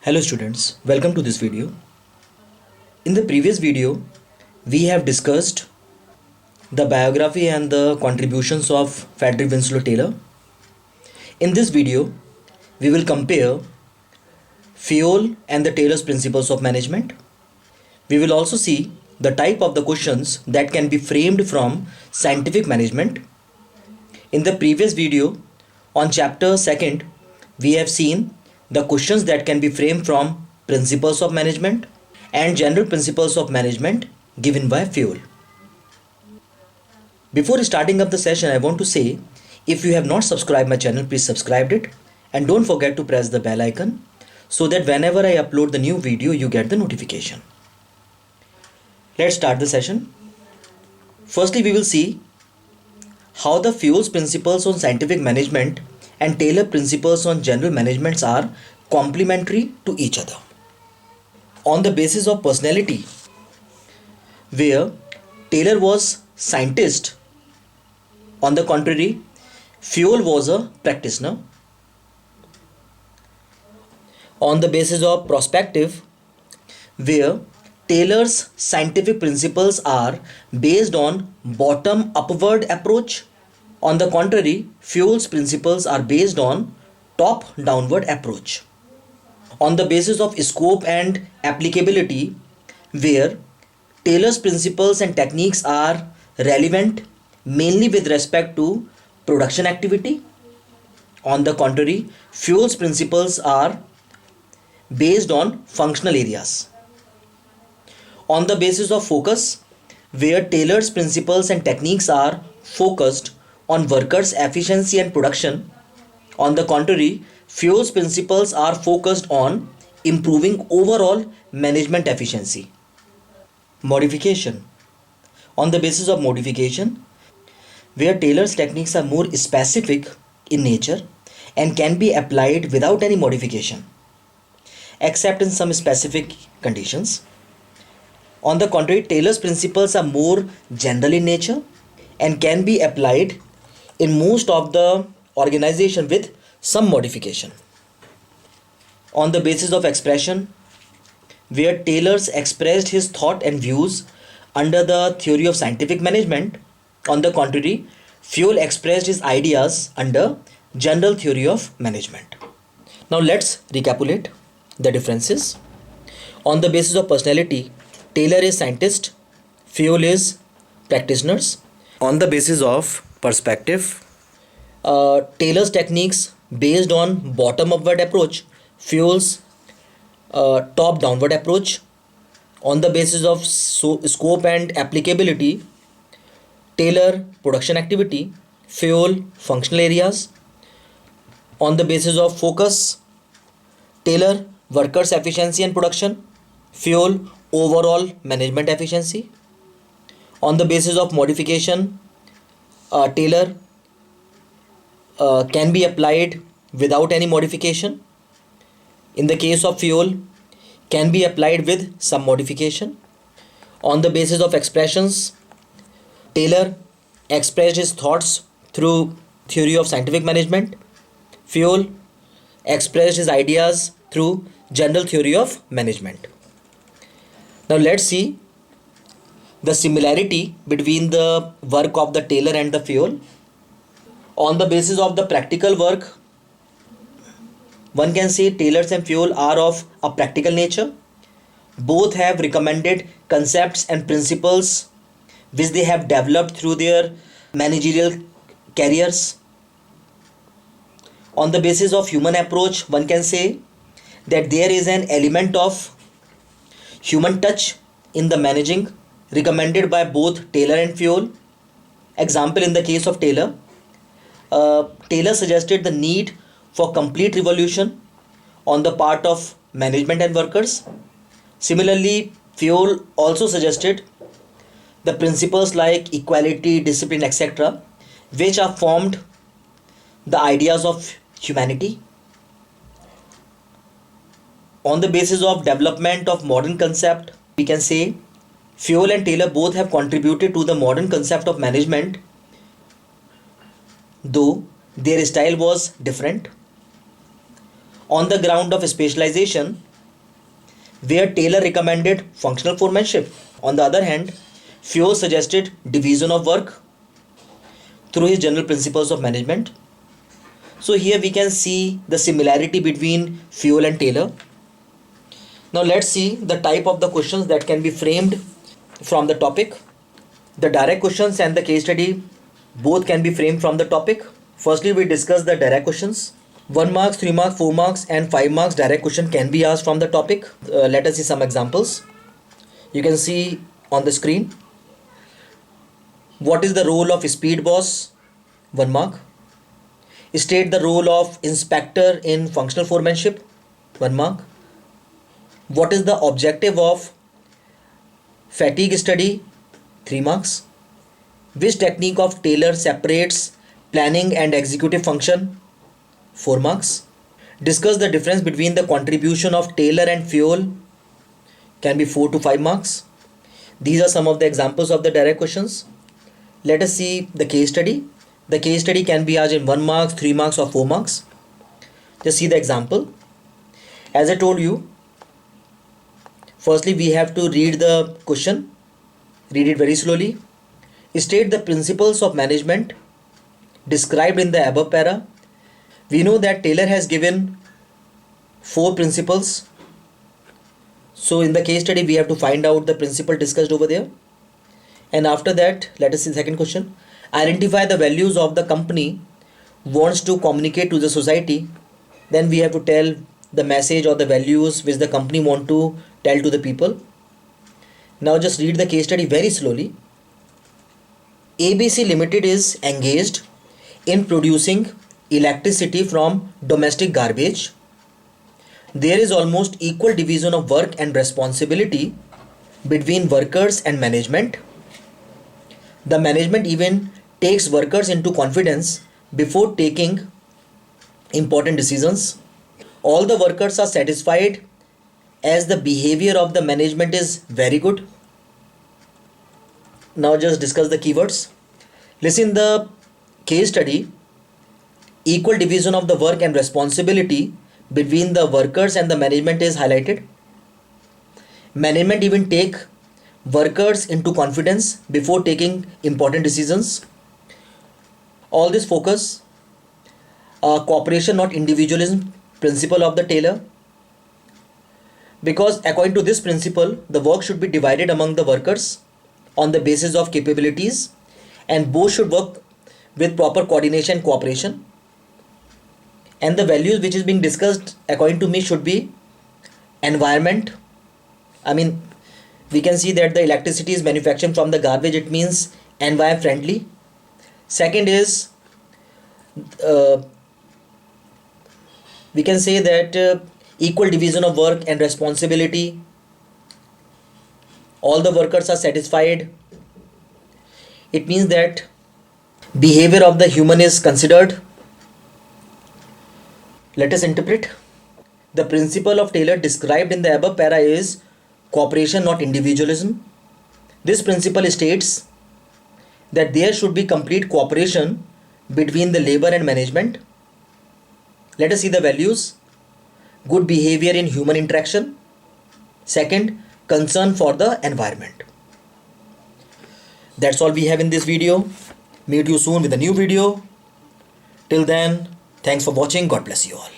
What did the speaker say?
Hello students, welcome to this video. In the previous video, we have discussed the biography and the contributions of Frederick Winslow Taylor. In this video, we will compare Fayol and the Taylor's principles of management. We will also see the type of the questions that can be framed from scientific management. In the previous video, on chapter 2nd, we have seen the questions that can be framed from principles of management and general principles of management given by Fayol. Before starting up the session, I want to say if you have not subscribed my channel, please subscribe it and don't forget to press the bell icon so that whenever I upload the new video, you get the notification. Let's start the session. Firstly, we will see how the Fayol's principles on scientific management and Taylor principles on general management are complementary to each other. On the basis of personality, where Taylor was scientist, on the contrary, Fayol was a practitioner. On the basis of perspective, where Taylor's scientific principles are based on bottom upward approach. On the contrary, Fayol's principles are based on top downward approach. On the basis of scope and applicability, where Taylor's principles and techniques are relevant mainly with respect to production activity. On the contrary, Fayol's principles are based on functional areas. On the basis of focus, where Taylor's principles and techniques are focused on workers' efficiency and production. On the contrary, Fayol's principles are focused on improving overall management efficiency. Modification. On the basis of modification, where Taylor's techniques are more specific in nature and can be applied without any modification, except in some specific conditions. On the contrary, Taylor's principles are more general in nature and can be applied in most of the organization with some modification. On the basis of expression, where Taylor's expressed his thought and views under the theory of scientific management, on the contrary, Fayol expressed his ideas under general theory of management. Now let's recapitulate the differences. On the basis of personality, Taylor is scientist, Fayol is practitioners. On the basis of perspective, Taylor's techniques based on bottom upward approach, Fayol's top downward approach. On the basis of scope and applicability, Taylor production activity, Fayol functional areas. On the basis of focus, Taylor workers efficiency and production, Fayol overall management efficiency. On the basis of modification, Taylor can be applied without any modification. In the case of Fayol, can be applied with some modification. On the basis of expressions, Taylor expressed his thoughts through theory of scientific management. Fayol expressed his ideas through general theory of management. Now let's see the similarity between the work of the Taylor and the Fayol. On the basis of the practical work, one can say Taylor's and Fayol are of a practical nature. Both have recommended concepts and principles which they have developed through their managerial careers. On the basis of human approach, one can say that there is an element of human touch in the managing recommended by both Taylor and Fayol. Example, in the case of Taylor, Taylor suggested the need for complete revolution on the part of management and workers. Similarly, Fayol also suggested the principles like equality, discipline, etc., which are formed the ideas of humanity. On the basis of development of modern concept, we can say Fayol and Taylor both have contributed to the modern concept of management, though their style was different. On the ground of specialization, where Taylor recommended functional foremanship. On the other hand, Feo suggested division of work through his general principles of management. So here we can see the similarity between Feo and Taylor. Now let's see the type of the questions that can be framed from the topic. The direct questions and the case study both can be framed from the topic. Firstly, we discuss the direct questions. 1 marks, 3 marks, 4 marks and 5 marks direct question can be asked from the topic. Let us see some examples. You can see on the screen. What is the role of speed boss? 1 mark. State the role of inspector in functional foremanship. 1 mark. What is the objective of fatigue study? 3 marks. Which technique of Taylor separates planning and executive function? 4 marks. Discuss the difference between the contribution of Taylor and Feo. Can be 4 to 5 marks. These are some of the examples of the direct questions. Let us see the case study. The case study can be asked in 1 marks, 3 marks or 4 marks. Just see the example. As I told you, firstly we have to read the question. Read it very slowly. State the principles of management described in the above para. We know that Taylor has given 4 principles. So in the case study we have to find out the principle discussed over there. And after that, let us see the second question. Identify the values of the company wants to communicate to the society. Then we have to tell the message or the values which the company want to tell to the people. Now just read the case study very slowly. ABC Limited is engaged in producing electricity from domestic garbage. There is almost equal division of work and responsibility between workers and management. The management even takes workers into confidence before taking important decisions. All the workers are satisfied as the behavior of the management is very good. Now just discuss the keywords. Listen the case study. Equal division of the work and responsibility between the workers and the management is highlighted. Management even take workers into confidence before taking important decisions. All this focus cooperation not individualism principle of the Taylor, because according to this principle the work should be divided among the workers on the basis of capabilities and both should work with proper coordination and cooperation. And the values which is being discussed according to me should be environment. I mean, we can see that the electricity is manufactured from the garbage, it means environment friendly. Second is we can say that equal division of work and responsibility. All the workers are satisfied. It means that behavior of the human is considered. Let us interpret. The principle of Taylor described in the above para is cooperation, not individualism. This principle states that there should be complete cooperation between the labor and management. Let us see the values. Good behavior in human interaction. Second, concern for the environment. That's all we have in this video. Meet you soon with a new video. Till then, thanks for watching. God bless you all.